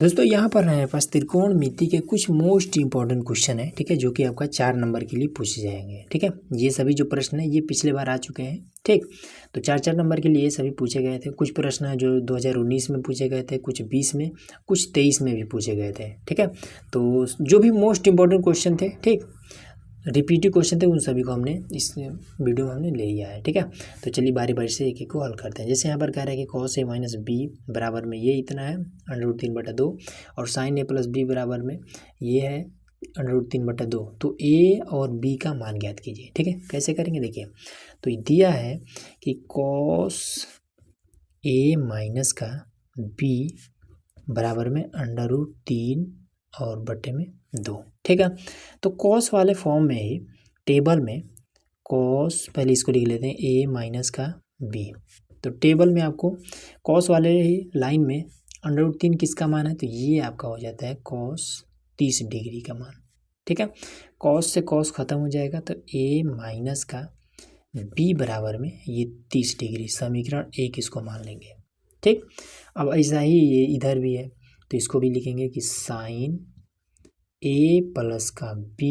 दोस्तों यहाँ पर हमारे पास त्रिकोणमिति के कुछ मोस्ट इंपॉर्टेंट क्वेश्चन है, ठीक है, जो कि आपका 4 नंबर के लिए पूछे जाएंगे। ठीक है, ये सभी जो प्रश्न है ये पिछले बार आ चुके हैं। ठीक, तो 4 नंबर के लिए ये सभी पूछे गए थे। कुछ प्रश्न है जो 2019 में पूछे गए थे, कुछ 20 में, कुछ 23 में भी पूछे गए थे। ठीक है, तो जो भी मोस्ट इंपॉर्टेंट क्वेश्चन थे, ठीक, रिपीटेड क्वेश्चन थे, उन सभी को हमने इस वीडियो में हमने ले लिया है। ठीक है, तो चलिए बारी बारी से एक एक को हल करते हैं। जैसे यहाँ पर कह रहा है कि cos a माइनस बी बराबर में ये इतना है √3/2 और sin a प्लस बी बराबर में ये है √3/2। तो a और b का मान ज्ञात कीजिए। ठीक है, कैसे करेंगे देखिए, तो दिया है कि cos a माइनस का b बराबर में √3 और बटे में 2। ठीक है, तो कॉस वाले फॉर्म में ही टेबल में कॉस, पहले इसको लिख लेते हैं a माइनस का b। तो टेबल में आपको कॉस वाले ही लाइन में √3 किसका मान है, तो ये आपका हो जाता है कॉस 30 डिग्री का मान। ठीक है, कॉस से कॉस खत्म हो जाएगा तो a माइनस का b बराबर में ये 30 डिग्री, समीकरण 1 इसको मान लेंगे। ठीक, अब ऐसा ही ये इधर भी है, तो इसको भी लिखेंगे कि साइन a प्लस का b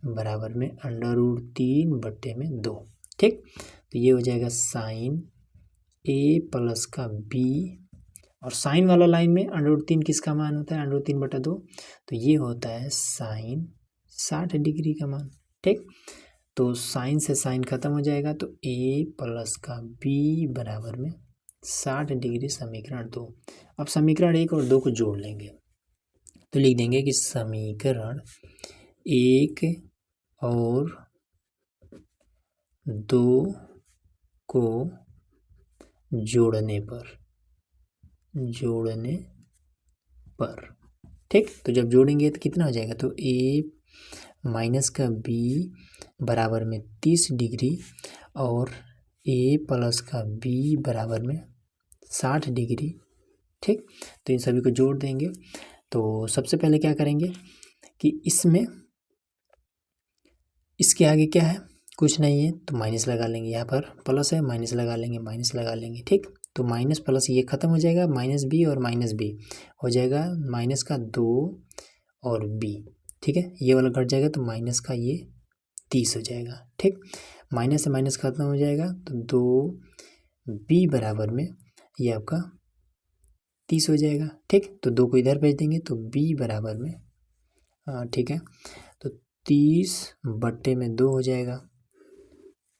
बराबर में √3 बटे में 2। ठीक, तो ये हो जाएगा साइन a प्लस का b, और साइन वाला लाइन में √3 किसका मान होता है, √3/2, तो ये होता है साइन 60 डिग्री का मान। ठीक, तो साइन से साइन खत्म हो जाएगा तो a प्लस का b बराबर में 60 डिग्री, समीकरण 2। अब समीकरण 1 और 2 को जोड़ लेंगे तो लिख देंगे कि समीकरण 1 और 2 को जोड़ने पर ठीक, तो जब जोड़ेंगे तो कितना हो जाएगा, तो a माइनस का b बराबर में 30 डिग्री और a प्लस का b बराबर में 60 डिग्री। ठीक, तो इन सभी को जोड़ देंगे। तो सबसे पहले क्या करेंगे कि इसमें इसके आगे क्या है, कुछ नहीं है, तो माइनस लगा लेंगे। यहाँ पर प्लस है, माइनस लगा लेंगे, माइनस लगा लेंगे। ठीक, तो माइनस प्लस ये खत्म हो जाएगा, माइनस बी और माइनस बी हो जाएगा माइनस का 2 और b। ठीक है, ये वाला घट जाएगा तो माइनस का ये 30 हो जाएगा। ठीक, माइनस से माइनस खत्म हो जाएगा तो 2b बराबर में ये आपका 30 हो जाएगा। ठीक, तो 2 को इधर भेज देंगे तो b बराबर में ठीक है, तो 30 बटे में 2 हो जाएगा।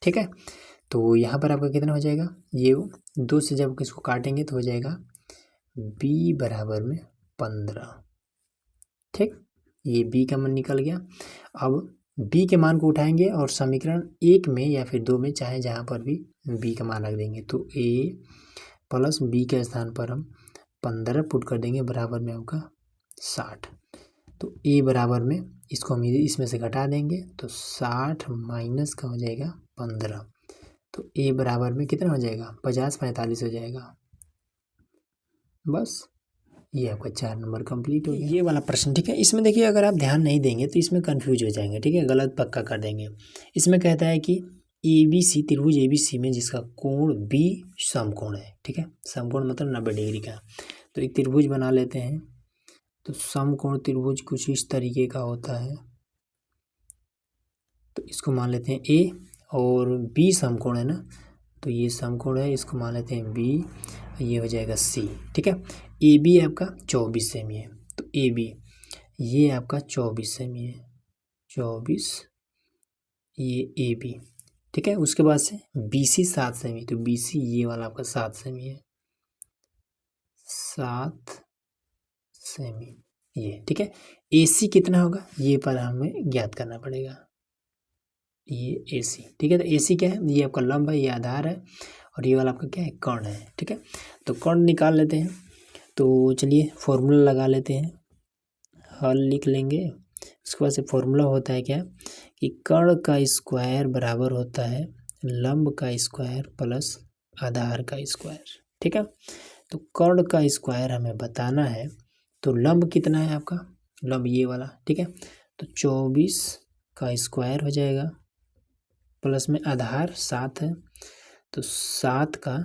ठीक है, तो यहाँ पर आपका कितना हो जाएगा, ये 2 से जब इसको काटेंगे तो हो जाएगा b बराबर में 15। ठीक, ये b का मान निकल गया। अब b के मान को उठाएंगे और समीकरण 1 में या फिर 2 में, चाहे जहाँ पर भी b का मान रख देंगे, तो a प्लस b के स्थान पर हम 15 पुट कर देंगे, बराबर में आपका 60। तो a बराबर में इसको हम इसमें से घटा देंगे तो 60 माइनस का हो जाएगा 15, तो a बराबर में कितना हो जाएगा, 50/45 हो जाएगा। बस ये आपका 4 नंबर कंप्लीट हो गया। ये वाला प्रश्न, ठीक है, इसमें देखिए अगर आप ध्यान नहीं देंगे तो इसमें कंफ्यूज हो जाएंगे। ठीक है, गलत पक्का कर देंगे। इसमें कहता है कि ABC, त्रिभुज ABC में जिसका कोण B समकोण है। ठीक है, समकोण मतलब 90 डिग्री का। तो एक त्रिभुज बना लेते हैं। तो समकोण त्रिभुज कुछ इस तरीके का होता है, तो इसको मान लेते हैं A, और B समकोण है ना, तो ये समकोण है, इसको मान लेते हैं B, ये हो जाएगा C। ठीक है, AB आपका 24 सेमी है, तो AB ये आपका 24 सेमी है, 24 ये AB। ठीक है, उसके बाद से BC 7 सेमी, तो BC ये वाला आपका 7 सेमी है, 7 सेमी ये। ठीक है, AC कितना होगा ये पर हमें ज्ञात करना पड़ेगा, ये AC। ठीक है, तो AC क्या है, ये आपका लंब है, ये आधार है, और ये वाला आपका क्या है, कर्ण है। ठीक है, तो कर्ण निकाल लेते हैं। तो चलिए फॉर्मूला लगा लेते हैं, हल लिख लेंगे। उसके बाद से फॉर्मूला होता है क्या कि कर्ण का स्क्वायर बराबर होता है लंब का स्क्वायर प्लस आधार का स्क्वायर। ठीक है, तो कर्ण का स्क्वायर हमें बताना है, तो लंब कितना है आपका, लंब ये वाला। ठीक है, तो 24 का स्क्वायर हो जाएगा, प्लस में आधार 7 है, तो 7 का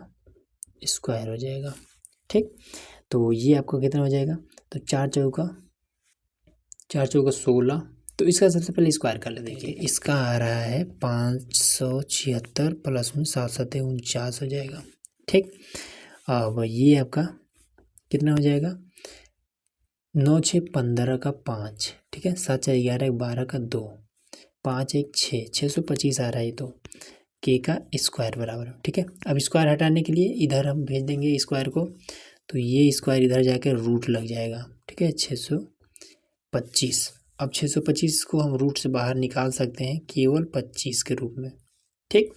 स्क्वायर हो जाएगा। ठीक, तो ये आपको कितना हो जाएगा, तो 4 चौका 16। तो इसका सबसे पहले स्क्वायर कर ले। देखिए इसका आ रहा है 576 प्लस में 7 7 49 हो जाएगा। ठीक, अब ये आपका कितना हो जाएगा, 9 6 15 का 5, ठीक है, 7 4 11 12 का 2, 5 1 6, 625 आ रहा है। तो के का स्क्वायर बराबर, ठीक है। अब स्क्वायर हटाने के लिए इधर हम भेज देंगे स्क्वायर को, तो ये स्क्वायर इधर जाकर रूट लग जाएगा, ठीक है, 625। अब 625 को हम रूट से बाहर निकाल सकते हैं केवल 25 के रूप में। ठीक,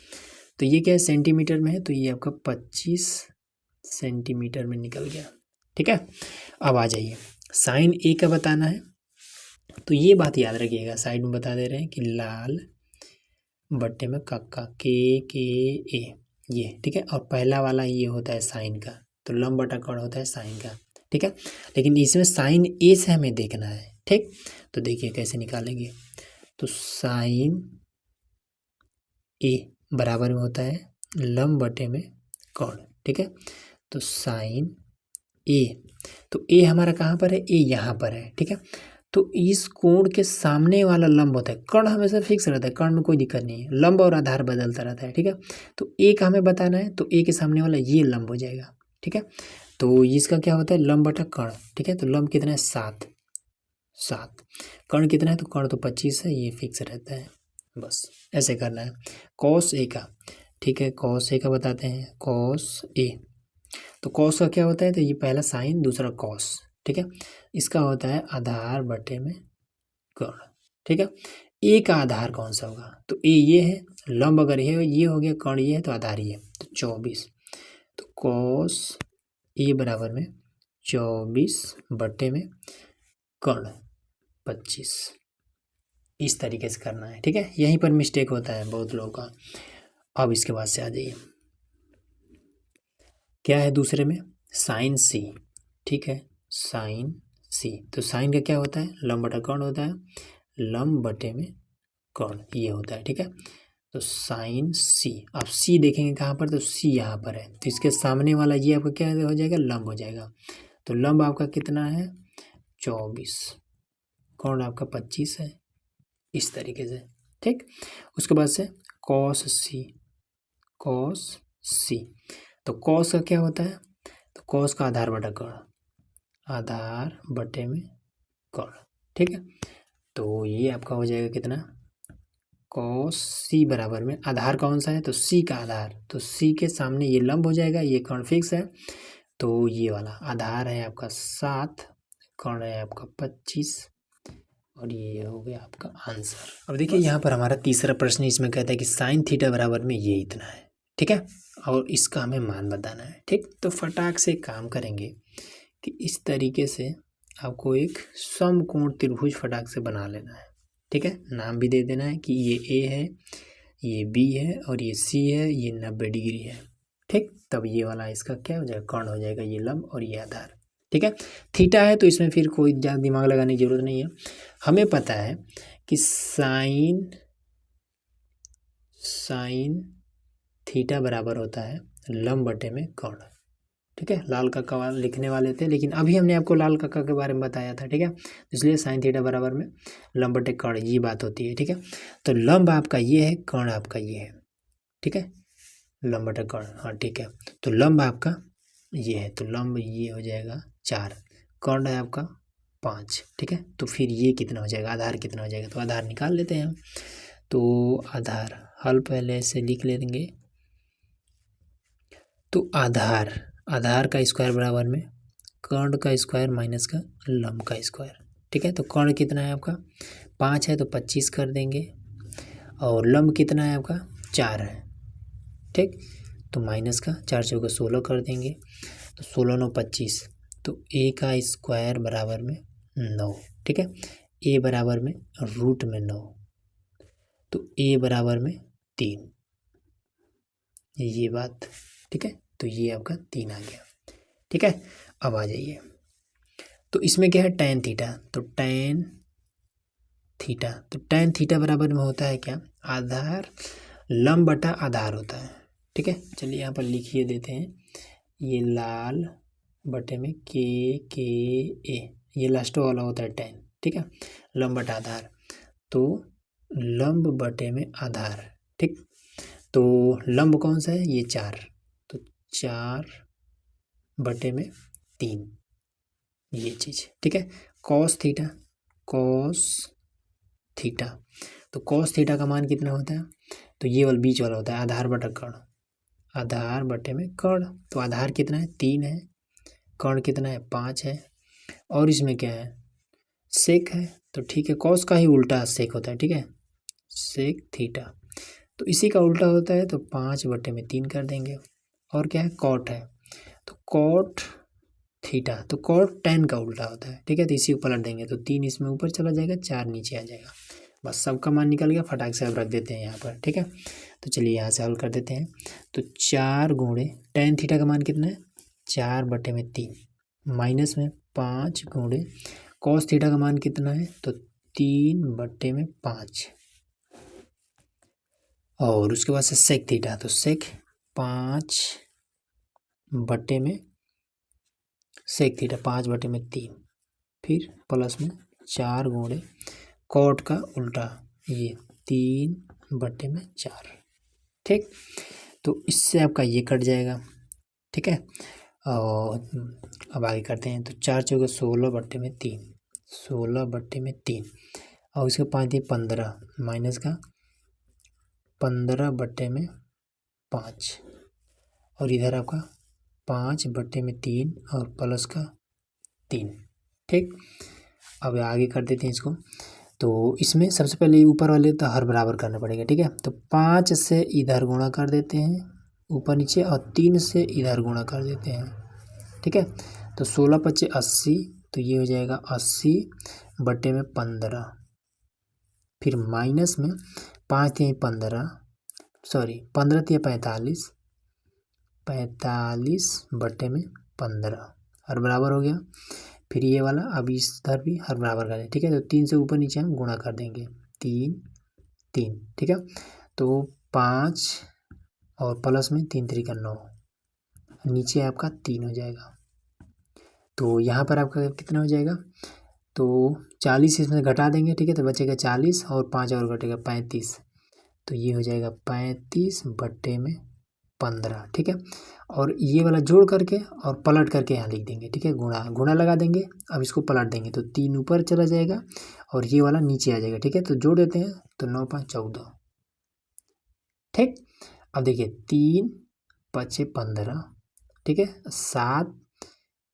तो ये क्या है, सेंटीमीटर में है, तो ये आपका 25 सेंटीमीटर में निकल गया। ठीक है, अब आ जाइए साइन ए का बताना है। तो ये बात याद रखिएगा, साइड में बता दे रहे हैं कि लाल बट्टे में कक्का के ए, ये ठीक है। और पहला वाला ये होता है साइन का, तो लंब बटा कर्ण होता है साइन का, ठीक है। लेकिन इसमें साइन ए से हमें देखना है, ठीक। तो देखिए कैसे निकालेंगे, तो साइन ए बराबर में होता है लंब बटे में कर्ण, ठीक है। तो साइन ए, तो ए हमारा कहाँ पर है, ए यहाँ पर है, ठीक है। तो इस कोण के सामने वाला लंब होता है, कर्ण हमेशा फिक्स रहता है, कर्ण में कोई दिक्कत नहीं है, लंब और आधार बदलता रहता है, ठीक है। तो ए का हमें बताना है, तो ए के सामने वाला ये लंब हो जाएगा, ठीक है। तो इसका क्या होता है, लंब बटा कर्ण, ठीक है। तो लंब कितना है 7, कर्ण कितना है, तो कर्ण तो 25 है, ये फिक्स रहता है, बस ऐसे करना है। कॉस ए का, ठीक है, कॉस ए का बताते हैं, कॉस ए, तो कॉस का क्या होता है, तो ये पहला साइन दूसरा कॉस, ठीक है। इसका होता है आधार बटे में कर्ण, ठीक है। ए का आधार कौन सा होगा, तो ए ये है, लंब अगर ये हो गया, कर्ण ये है, तो आधार ये है, तो 24। तो कॉस ए बराबर में 24 बटे में कर्ण 25, इस तरीके से करना है, ठीक है। यहीं पर मिस्टेक होता है बहुत लोगों का। अब इसके बाद से आ जाइए, क्या है दूसरे में, साइन सी, ठीक है, साइन सी। तो साइन का क्या होता है, लंब बटा कर्ण होता है, लंब बटे में कर्ण ये होता है, ठीक है। तो साइन सी, अब सी देखेंगे कहाँ पर, तो सी यहाँ पर है, तो इसके सामने वाला ये आपका क्या हो जाएगा, लंब हो जाएगा। तो लंब आपका कितना है 24, कर्ण आपका 25 है, इस तरीके से, ठीक। उसके बाद से कॉस सी, कॉस सी, तो कॉस का क्या होता है, तो कॉस का आधार बटा कर्ण, आधार बटे में कर्ण, ठीक है। तो ये आपका हो जाएगा कितना, कॉस सी बराबर में आधार कौन सा है, तो सी का आधार, तो सी के सामने ये लंब हो जाएगा, ये कर्ण फिक्स है, तो ये वाला आधार है आपका 7, कर्ण है आपका 25, और ये हो गया आपका आंसर। अब देखिए यहाँ पर हमारा तीसरा प्रश्न इसमें कहता है कि साइन थीटा बराबर में ये इतना है, ठीक है, और इसका हमें मान बताना है, ठीक। तो फटाक से काम करेंगे कि इस तरीके से आपको एक समकोण त्रिभुज फटाक से बना लेना है, ठीक है। नाम भी दे देना है कि ये ए है, ये बी है, और ये सी है, ये 90 डिग्री है, ठीक। तब ये वाला इसका क्या हो जाएगा, कर्ण हो जाएगा, ये लंब और ये आधार, ठीक है। थीटा है तो इसमें फिर कोई ज़्यादा दिमाग लगाने की जरूरत नहीं है, हमें पता है कि साइन थीटा बराबर होता है लंब बटे में कर्ण, ठीक है। लाल काका लिखने वाले थे, लेकिन अभी हमने आपको लाल काका के बारे में बताया था, ठीक है। इसलिए साइन थीटा बराबर में लंब बटे कर्ण ये बात होती है, ठीक है। तो लंब आपका ये है, कर्ण आपका ये है, ठीक है, लंब बटे कर्ण, हाँ ठीक है। तो लंब आपका ये है, तो लंब ये हो जाएगा 4, कर्ण है आपका 5, ठीक है। तो फिर ये कितना हो जाएगा, आधार कितना हो जाएगा, तो आधार निकाल लेते हैं हम। तो आधार हल पहले से लिख लेंगे, तो आधार का स्क्वायर बराबर में कर्ण का स्क्वायर माइनस का लंब का स्क्वायर, ठीक है। तो कर्ण कितना है आपका 5 है, तो 25 कर देंगे, और लंब कितना है आपका 4 है, ठीक। तो माइनस का 4 चौका 16 कर देंगे, तो 16 9 25, तो ए का स्क्वायर बराबर में 9, ठीक है। ए बराबर में रूट में 9, तो ए बराबर में 3, ये बात, ठीक है। तो ये आपका 3 आ गया, ठीक है। अब आ जाइए, तो इसमें क्या है tan थीटा, तो tan थीटा बराबर में होता है क्या, आधार लंब बटा आधार होता है, ठीक है। चलिए यहाँ पर लिखिए देते हैं, ये लाल बटे में के ए, ये लास्ट वाला होता है tan, ठीक है। लंब बटा आधार, तो लंब बटे में आधार, ठीक। तो लंब कौन सा है, ये 4, तो 4 बटे में 3, ये चीज़, ठीक है। कॉस थीटा, कॉस थीटा, तो कॉस थीटा का मान कितना होता है, तो ये वाला बीच वाला होता है आधार बटा कर्ण, आधार बटे में कर्ण। तो आधार कितना है, 3 है, कर्ण कितना है, 5 है, और इसमें क्या है, सेक है। तो ठीक है, कॉस का ही उल्टा सेक होता है, ठीक है, सेक थीटा। तो इसी का उल्टा होता है, तो 5 बटे में 3 कर देंगे। और क्या है, कॉट है, तो कॉट थीटा, तो कॉट tan का उल्टा होता है, ठीक है। तो इसी को पलट देंगे, तो 3 इसमें ऊपर चला जाएगा, 4 नीचे आ जाएगा। बस सबका मान निकल गया, फटाक से अब रख देते हैं यहाँ पर, ठीक है। तो चलिए यहाँ से हल कर देते हैं। तो 4 गुणे tan थीटा का मान कितना है, 4 बटे में 3, माइनस में 5 गुणे कॉस थीटा का मान कितना है, तो 3 बटे में 5, और उसके बाद से सेक थीटा, तो सेक 5 बटे में सेक थीटा 5 बटे में 3, फिर प्लस में 4 गुणे कॉट का उल्टा, ये 3 बटे में 4, ठीक। तो इससे आपका ये कट जाएगा, ठीक है। और अब आगे करते हैं। तो 4 चौके 16 बटे में 3, 16 बटे में 3, और इसके 5 दिए 15, माइनस का 15 बटे में 5, और इधर आपका 5 बटे में 3 और प्लस का 3, ठीक। अब आगे कर देते हैं इसको। तो इसमें सबसे पहले ऊपर वाले तो हर बराबर करना पड़ेगा, ठीक है। तो 5 से इधर गुणा कर देते हैं ऊपर नीचे, और 3 से इधर गुणा कर देते हैं, ठीक है। तो 16 पच्चे 80, तो ये हो जाएगा 80 बटे में 15, फिर माइनस में 5 दिए 15, सॉरी 15 दिए 45, 45 बटे में 15, हर बराबर हो गया। फिर ये वाला अब इधर भी हर बराबर करें, ठीक है। तो 3 से ऊपर नीचे हम गुणा कर देंगे, 3 3, ठीक है। तो 5 और प्लस में 3 3 का 9, नीचे आपका 3 हो जाएगा। तो यहाँ पर आपका कितना हो जाएगा, तो 40 इसमें घटा देंगे, ठीक है। तो बचेगा 40 और 5 और घटेगा 35, तो ये हो जाएगा 35 बटे में 15, ठीक है। और ये वाला जोड़ करके और पलट करके यहाँ लिख देंगे, ठीक है। गुणा गुणा लगा देंगे, अब इसको पलट देंगे, तो 3 ऊपर चला जाएगा और ये वाला नीचे आ जाएगा, ठीक है। तो जोड़ देते हैं, तो 9 5 14, ठीक। अब देखिए 3 पचे 15, ठीक है, 7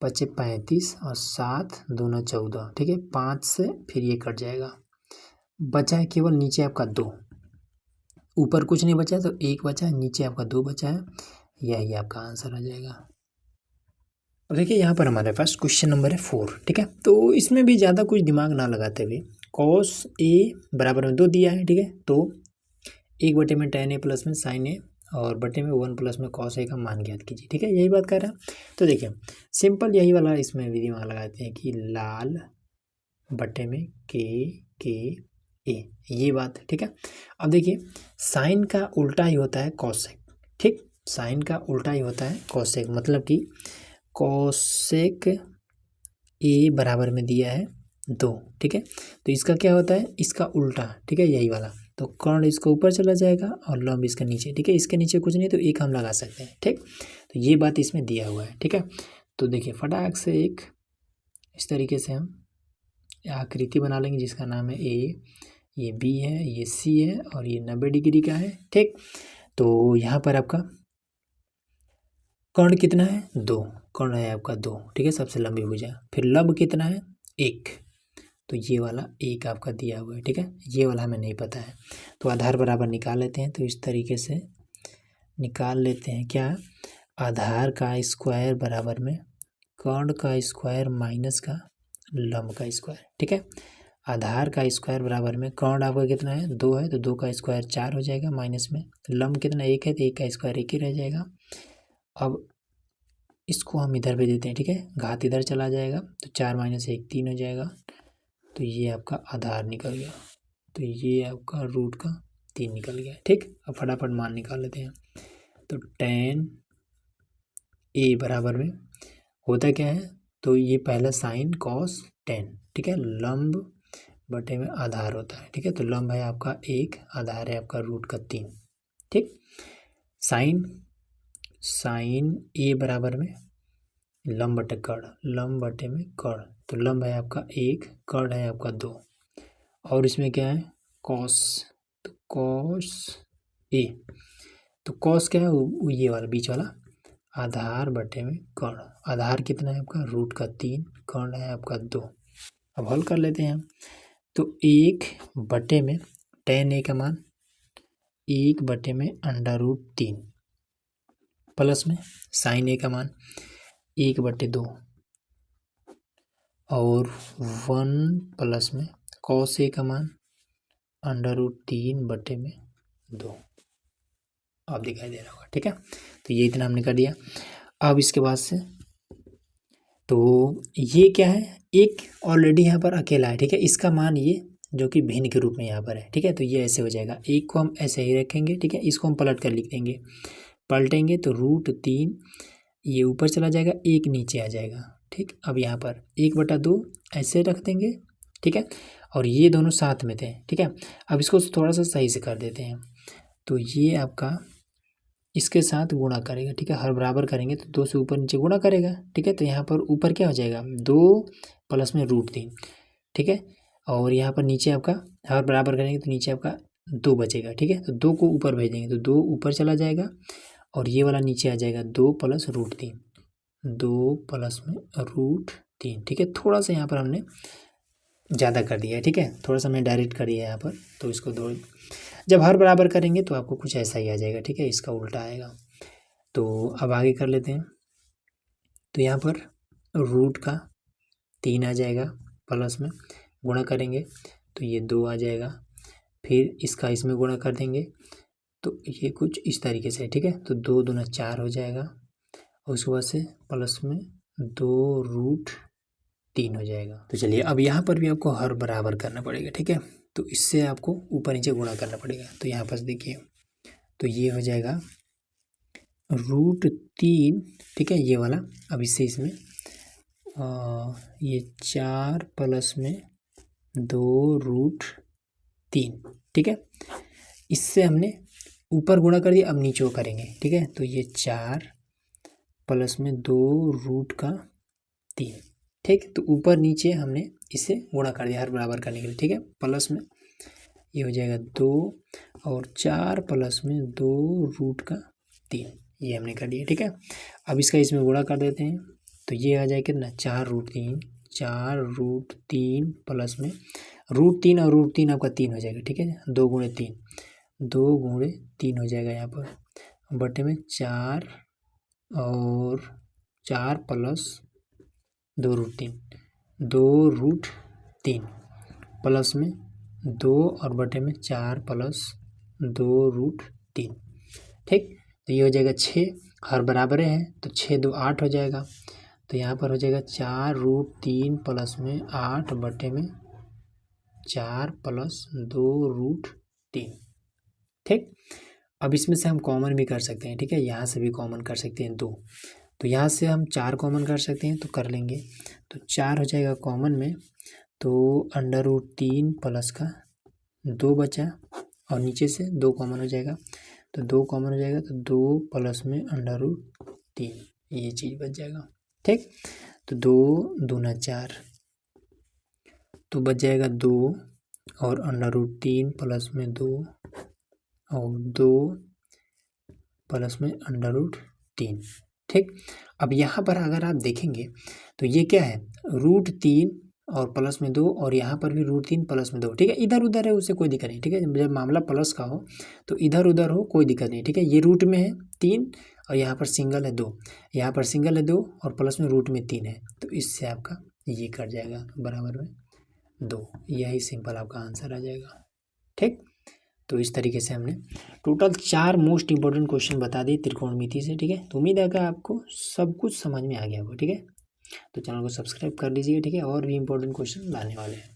पचे 35 और 7 दूना 14, ठीक है। 5 से फिर ये कट जाएगा, बचा है केवल नीचे आपका 2, ऊपर कुछ नहीं बचा है, तो 1 बचा है, नीचे आपका 2 बचा है, यही आपका आंसर आ जाएगा। अब देखिए यहाँ पर हमारे पास क्वेश्चन नंबर है 4, ठीक है। तो इसमें भी ज़्यादा कुछ दिमाग ना लगाते हुए कॉस ए बराबर में 2 दिया है, ठीक है। तो 1 बटे में tan a प्लस में sin a और बटे में 1 प्लस में cos a का मान ज्ञात कीजिए, ठीक है, यही बात कर रहा है। तो देखिए सिंपल यही वाला इसमें भी दिमाग लगाते हैं कि लाल बटे में के ए, ये बात, ठीक है। अब देखिए साइन का उल्टा ही होता है कॉसेक, ठीक, साइन का उल्टा ही होता है कॉसेक, मतलब कि कॉसेक ए बराबर में दिया है 2, ठीक है। तो इसका क्या होता है, इसका उल्टा, ठीक है, यही वाला। तो कर्ण इसका ऊपर चला जाएगा और लंब इसका नीचे, ठीक है। इसके नीचे कुछ नहीं, तो एक हम लगा सकते हैं, ठीक। तो ये बात इसमें दिया हुआ है, ठीक है। तो देखिए फटाक से एक इस तरीके से हम आकृति बना लेंगे जिसका नाम है ए, ये बी है, ये सी है और ये 90 डिग्री का है, ठीक। तो यहाँ पर आपका कर्ण कितना है, 2, कर्ण है आपका 2, ठीक है, सबसे लंबी भुजा। फिर लंब कितना है, 1, तो ये वाला 1 आपका दिया हुआ है, ठीक है। ये वाला हमें नहीं पता है, तो आधार बराबर निकाल लेते हैं। तो इस तरीके से निकाल लेते हैं, क्या, आधार का स्क्वायर बराबर में कर्ण का स्क्वायर माइनस का लंब का स्क्वायर, ठीक है। आधार का स्क्वायर बराबर में कर्ण आपका कितना है, 2 है, तो 2 का स्क्वायर 4 हो जाएगा, माइनस में लंब कितना 1 है, तो 1 का स्क्वायर 1 ही रह जाएगा। अब इसको हम इधर भेज देते हैं, ठीक है, घात इधर चला जाएगा, तो 4 माइनस 1 3 हो जाएगा। तो ये आपका आधार निकल गया, तो ये आपका रूट का 3 निकल गया, ठीक। अब फटाफट मान निकाल लेते हैं। तो tan a बराबर में होता क्या है, तो ये पहला साइन कॉस टेन, ठीक है। लंब बटे में आधार होता है, ठीक है। तो लंब है आपका 1, आधार है आपका √3, ठीक। साइन ए बराबर में लंब बटे कर्ण, लंब बटे में कर्ण, तो लंब है आपका 1, कर्ण है आपका 2, और इसमें क्या है कॉस, तो कॉस ए, तो कॉस क्या है ये वाला बीच वाला, आधार बटे में कर्ण, आधार कितना है आपका √3, कर्ण है आपका 2। अब हल कर लेते हैं हम, तो 1 बटे में tan a का मान 1 बटे में √3 प्लस में साइन a का मान 1 बटे 2 और 1 प्लस में कॉस a का मान √3 बटे में 2, अब दिखाई दे रहा होगा, ठीक है। तो ये इतना हमने कर दिया। अब इसके बाद से तो ये क्या है, एक ऑलरेडी यहाँ पर अकेला है, ठीक है। इसका मान ये जो कि भिन्न के रूप में यहाँ पर है, ठीक है। तो ये ऐसे हो जाएगा, एक को हम ऐसे ही रखेंगे, ठीक है। इसको हम पलट कर लिख देंगे, पलटेंगे तो √3 ये ऊपर चला जाएगा, एक नीचे आ जाएगा, ठीक। अब यहाँ पर 1/2 ऐसे रख देंगे, ठीक है। और ये दोनों साथ में थे, ठीक है। अब इसको थोड़ा सा सही से कर देते हैं, तो ये आपका इसके साथ गुणा करेगा, ठीक है। हर बराबर करेंगे तो 2 से ऊपर नीचे गुणा करेगा, ठीक है। तो यहाँ पर ऊपर क्या हो जाएगा 2 प्लस में √3, ठीक है। और यहाँ पर नीचे आपका हर बराबर करेंगे तो नीचे आपका 2 बचेगा, ठीक है। तो 2 को ऊपर भेजेंगे तो 2 ऊपर चला जाएगा और ये वाला नीचे आ जाएगा 2 प्लस √3, 2 प्लस में √3, ठीक है। थोड़ा सा यहाँ पर हमने ज़्यादा कर दिया है, ठीक है। थोड़ा सा हमने डायरेक्ट कर दिया है यहाँ पर, तो इसको दो जब हर बराबर करेंगे तो आपको कुछ ऐसा ही आ जाएगा, ठीक है। इसका उल्टा आएगा। तो अब आगे कर लेते हैं, तो यहाँ पर √3 आ जाएगा, प्लस में गुणा करेंगे तो ये 2 आ जाएगा, फिर इसका इसमें गुणा कर देंगे तो ये कुछ इस तरीके से, ठीक है। तो 2 दूना 4 हो जाएगा और उसके बाद से प्लस में 2√3 हो जाएगा। तो चलिए अब यहाँ पर भी आपको हर बराबर करना पड़ेगा, ठीक है। तो इससे आपको ऊपर नीचे गुणा करना पड़ेगा। तो यहाँ पर देखिए, तो ये हो जाएगा √3, ठीक है, ये वाला। अब इससे इसमें ये 4 प्लस में 2√3, ठीक है। इससे हमने ऊपर गुणा कर दिया, अब नीचे करेंगे, ठीक है। तो ये 4 प्लस में 2√3, ठीक। तो ऊपर नीचे हमने इसे गुणा कर दिया हर बराबर करने के लिए, ठीक है। प्लस में ये हो जाएगा 2 और 4 प्लस में 2√3, ये हमने कर दिया, ठीक है। अब इसका इसमें गुणा कर देते हैं तो ये आ जाएगा कितना 4√3, 4√3 प्लस में √3 और √3 आपका 3 हो जाएगा, ठीक है। 2 गुणे 3, 2 गुणे 3 हो जाएगा यहाँ पर, बटे में 4 और 4 प्लस 2√3, 2√3 प्लस में 2 और बटे में 4 प्लस 2√3, ठीक। तो ये हो जाएगा 6, हर बराबर है तो 6 2 8 हो जाएगा। तो यहाँ पर हो जाएगा 4√3 प्लस में 8 बटे में 4 प्लस 2√3, ठीक। अब इसमें से हम कॉमन भी कर सकते हैं, ठीक है। यहाँ से भी कॉमन कर सकते हैं 2, तो यहाँ से हम 4 कॉमन कर सकते हैं, तो कर लेंगे। तो 4 हो जाएगा कॉमन में, तो √3 प्लस का 2 बचा और नीचे से 2 कॉमन हो जाएगा, तो 2 कॉमन हो जाएगा, तो 2 प्लस में √3, ये चीज़ बच जाएगा, ठीक। तो 2 दूना 4, तो बच जाएगा 2 और √3 प्लस में 2 और 2 प्लस में √3, ठीक। अब यहाँ पर अगर आप देखेंगे तो ये क्या है √3 और प्लस में 2 और यहाँ पर भी √3 प्लस में 2, ठीक है। इधर उधर है उससे कोई दिक्कत नहीं, ठीक है। जब मामला प्लस का हो तो इधर उधर हो कोई दिक्कत नहीं, ठीक है। ये रूट में है 3 और यहाँ पर सिंगल है 2, यहाँ पर सिंगल है 2 और प्लस में रूट में 3 है, तो इससे आपका ये कट जाएगा बराबर में 2, यही सिंपल आपका आंसर आ जाएगा, ठीक। तो इस तरीके से हमने टोटल 4 मोस्ट इंपॉर्टेंट क्वेश्चन बता दिए त्रिकोणमिति से, ठीक है। तो उम्मीद है कि आपको सब कुछ समझ में आ गया होगा, ठीक है। तो चैनल को सब्सक्राइब कर लीजिए, ठीक है। और भी इंपॉर्टेंट क्वेश्चन लाने वाले हैं।